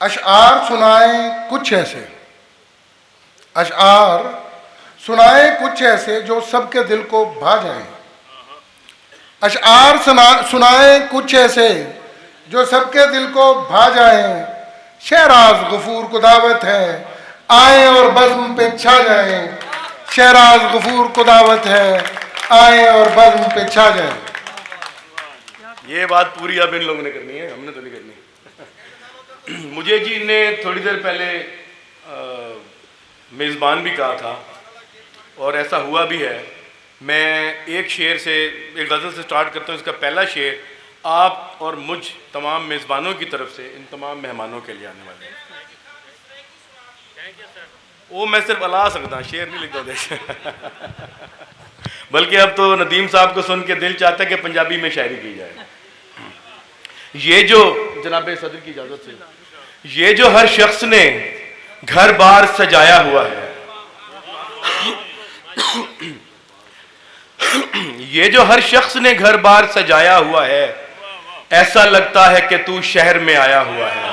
اشعار سنائیں کچھ ایسے، اشعار سنائیں کچھ ایسے جو سب کے دل کو بھا جائیں، اشعار سنائیں کچھ ایسے جو سب کے دل کو بھا جائیں، شہراز غفور کو دعوت ہے آئیں اور بزم پہ چھا جائیں، شہراز غفور کو دعوت ہے آئیں اور بزم پہ چھا جائیں۔ یہ بات پوری اب ان لوگوں نے کرنی ہے، ہم نے تو نہیں کرنی۔ مجھے جی نے تھوڑی دیر پہلے میزبان بھی کہا تھا اور ایسا ہوا بھی ہے۔ میں ایک شعر سے، ایک غزل سے سٹارٹ کرتا ہوں۔ اس کا پہلا شعر آپ اور مجھ تمام میزبانوں کی طرف سے ان تمام مہمانوں کے لیے آنے والے ہیں۔ وہ میں صرف الا سکتا ہوں، شعر نہیں لکھتا دیکھ بلکہ اب تو ندیم صاحب کو سن کے دل چاہتا ہے کہ پنجابی میں شاعری کی جائے۔ یہ جو جناب صدر کی اجازت سے، یہ جو ہر شخص نے گھر بار سجایا ہوا ہے، یہ جو ہر شخص نے گھر بار سجایا ہوا ہے، ایسا لگتا ہے کہ تو شہر میں آیا ہوا ہے۔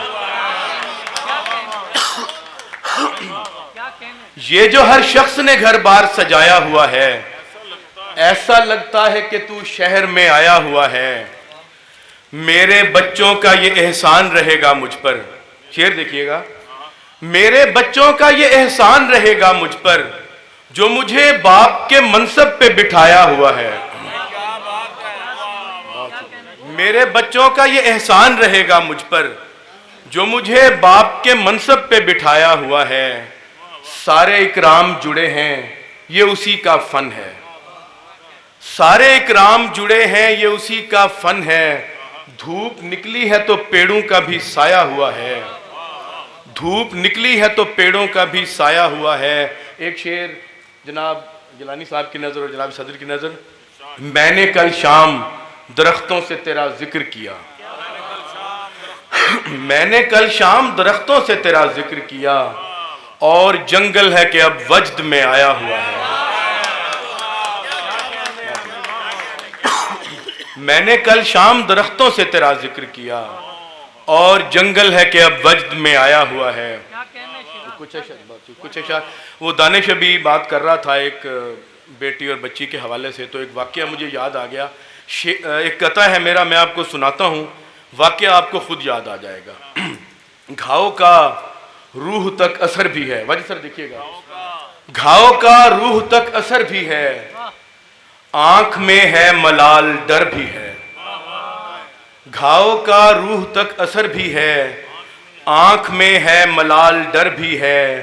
یہ جو ہر شخص نے گھر بار سجایا ہوا ہے، ایسا لگتا ہے کہ تو شہر میں آیا ہوا ہے۔ میرے بچوں کا یہ احسان رہے گا مجھ پر، شعر دیکھیے گا، میرے بچوں کا یہ احسان رہے گا مجھ پر جو مجھے باپ کے منصب پہ بٹھایا ہوا ہے۔ میرے بچوں کا یہ احسان رہے گا مجھ پر جو مجھے باپ کے منصب پہ بٹھایا ہوا ہے۔ سارے اکرام جڑے ہیں یہ اسی کا فن ہے، سارے اکرام جڑے ہیں یہ اسی کا فن ہے۔ دھوپ نکلی ہے تو پیڑوں کا بھی سایہ ہوا ہے، دھوپ نکلی ہے تو پیڑوں کا بھی سایہ ہوا ہے۔ ایک شعر جناب جیلانی صاحب کی نظر اور جناب صدر کی نظر۔ میں نے کل شام درختوں سے تیرا ذکر کیا، میں نے کل شام درختوں سے تیرا ذکر کیا، اور جنگل ہے کہ اب وجد میں آیا ہوا ہے۔ میں نے کل شام درختوں سے تیرا ذکر کیا، اور جنگل ہے کہ اب وجد میں آیا ہوا ہے۔ کچھ اشعار وہ دانش ابھی بات کر رہا تھا ایک بیٹی اور بچی کے حوالے سے، تو ایک واقعہ مجھے یاد آ گیا۔ ایک قطعہ ہے میرا، میں آپ کو سناتا ہوں، واقعہ آپ کو خود یاد آ جائے گا۔ گھاؤ کا روح تک اثر بھی ہے، واجد سر دیکھیے گا، گھاؤ کا روح تک اثر بھی ہے، آنکھ میں ہے ملال ڈر بھی ہے۔ گھاؤ کا روح تک اثر بھی ہے، آنکھ میں ہے ملال ڈر بھی ہے۔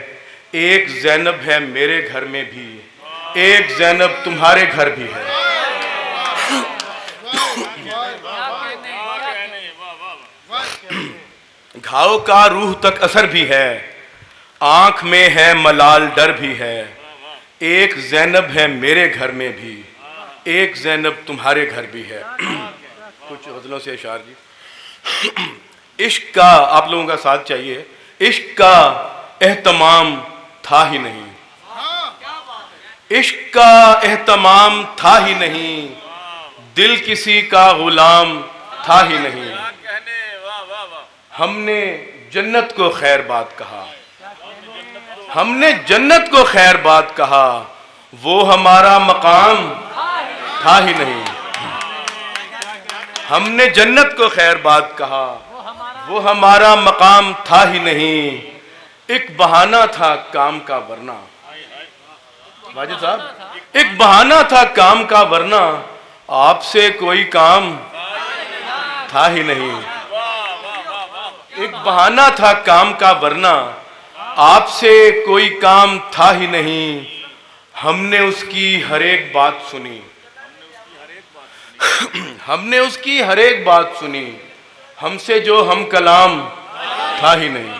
ایک زینب ہے میرے گھر میں بھی، ایک زینب تمہارے گھر بھی ہے۔ گھاؤ کا روح تک اثر بھی ہے، آنکھ میں ہے ملال ڈر بھی ہے۔ ایک زینب ہے میرے گھر میں بھی، ایک زینب تمہارے گھر بھی ہے۔ کچھ غزلوں سے اشعار جی۔ عشق کا آپ لوگوں کا ساتھ چاہیے، عشق کا اہتمام تھا ہی نہیں، عشق کا اہتمام تھا ہی نہیں، دل کسی کا غلام تھا ہی نہیں۔ ہم نے جنت کو خیر بات کہا، ہم نے جنت کو خیر بات کہا، وہ ہمارا مقام تھا ہی نہیں۔ ہم نے جنت کو خیر بات کہا، وہ ہمارا مقام تھا ہی نہیں۔ ایک بہانہ تھا کام کا ورنہ، واجد صاحب ایک بہانہ تھا کام کا ورنہ، آپ سے کوئی کام تھا ہی نہیں۔ ایک بہانہ تھا کام کا ورنہ، آپ سے کوئی کام تھا ہی نہیں۔ ہم نے اس کی ہر ایک بات سنی، ہم نے اس کی ہر ایک بات سنی، ہم سے جو ہم کلام تھا ہی نہیں۔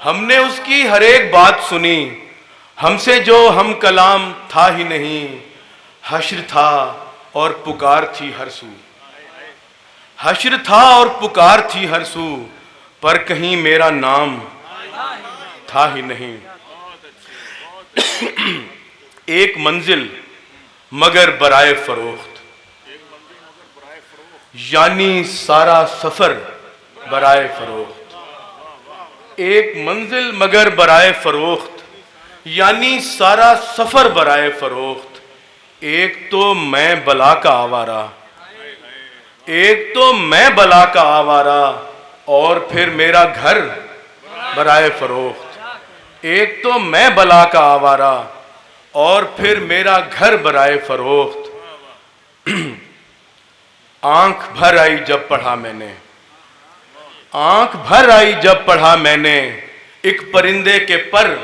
ہم نے اس کی ہر ایک بات سنی، ہم سے جو ہم کلام تھا ہی نہیں۔ حشر تھا اور پکار تھی ہر سو، حشر تھا اور پکار تھی ہر سو، پر کہیں میرا نام تھا ہی نہیں۔ ایک منزل مگر برائے فروخت، یعنی سارا سفر برائے فروخت۔ ایک منزل مگر برائے فروخت، یعنی سارا سفر برائے فروخت۔ ایک تو میں بلا کا آوارہ، ایک تو میں بلا کا آوارہ، اور پھر میرا گھر برائے فروخت۔ ایک تو میں بلا کا آوارہ، اور پھر میرا گھر برائے فروخت۔ آنکھ بھر آئی جب پڑھا میں نے، آنکھ بھر آئی جب پڑھا میں نے، ایک پرندے کے پر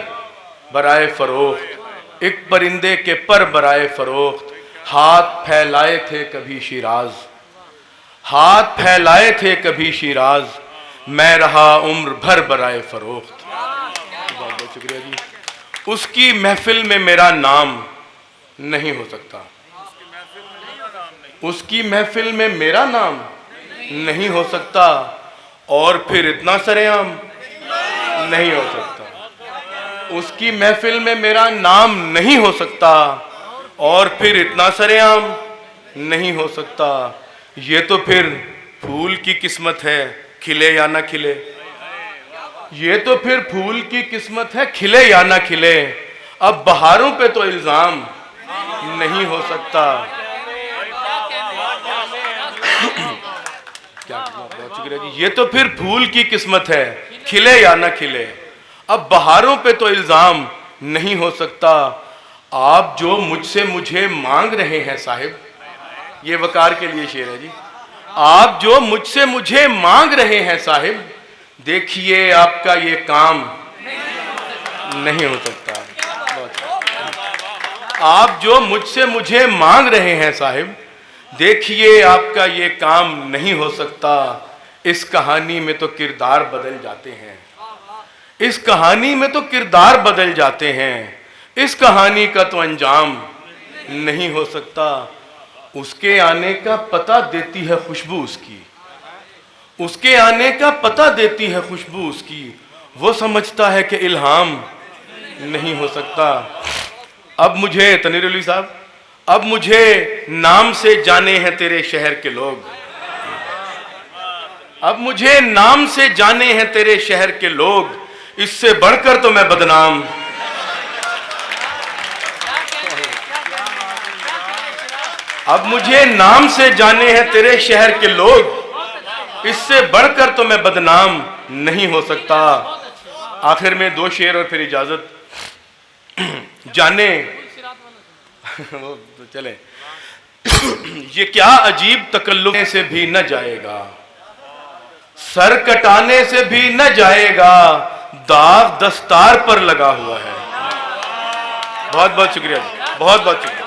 برائے فروخت، ایک پرندے کے پر برائے فروخت۔ ہاتھ پھیلائے تھے کبھی شیراز، ہاتھ پھیلائے تھے کبھی شیراز، میں رہا عمر بھر برائے فروخت۔ بہت بہت شکریہ جی۔ اس کی محفل میں میرا نام نہیں ہو سکتا، اس کی محفل میں میرا نام نہیں ہو سکتا، اور پھر اتنا سرعام نہیں ہو سکتا۔ اس کی محفل میں میرا نام نہیں ہو سکتا، اور پھر اتنا سرعام نہیں ہو سکتا۔ یہ تو پھر پھول کی قسمت ہے کھلے یا نہ کھلے، یہ تو پھر پھول کی قسمت ہے کھلے یا نہ کھلے، اب بہاروں پہ تو الزام نہیں ہو سکتا۔ بہت شکریہ جی۔ یہ تو پھر پھول کی قسمت ہے کھلے یا نہ کھلے، اب بہاروں پہ تو الزام نہیں ہو سکتا۔ آپ جو مجھ سے مجھے مانگ رہے ہیں صاحب، یہ وقار کے لیے شعر ہے جی، آپ جو مجھ سے مجھے مانگ رہے ہیں صاحب، دیکھیے آپ کا یہ کام نہیں ہو سکتا۔ آپ جو مجھ سے مجھے مانگ رہے ہیں صاحب، دیکھیے آپ کا یہ کام نہیں ہو سکتا۔ اس کہانی میں تو کردار بدل جاتے ہیں، اس کہانی میں تو کردار بدل جاتے ہیں، اس کہانی کا تو انجام نہیں ہو سکتا۔ اس کے آنے کا پتہ دیتی ہے خوشبو اس کی، اس کے آنے کا پتہ دیتی ہے خوشبو اس کی، وہ سمجھتا ہے کہ الہام نہیں ہو سکتا۔ اب مجھے تنویر علی صاحب، اب مجھے نام سے جانے ہیں تیرے شہر کے لوگ، اب مجھے نام سے جانے ہیں تیرے شہر کے لوگ، اس سے بڑھ کر تو میں بدنام۔ اب مجھے نام سے جانے ہیں تیرے شہر کے لوگ، اس سے بڑھ کر تو میں بدنام نہیں ہو سکتا۔ آخر میں دو شعر اور پھر اجازت۔ جانے چلے، یہ کیا عجیب تکلف سے بھی نہ جائے گا، سر کٹانے سے بھی نہ جائے گا، داغ دستار پر لگا ہوا ہے۔ بہت بہت شکریہ، بہت بہت شکریہ۔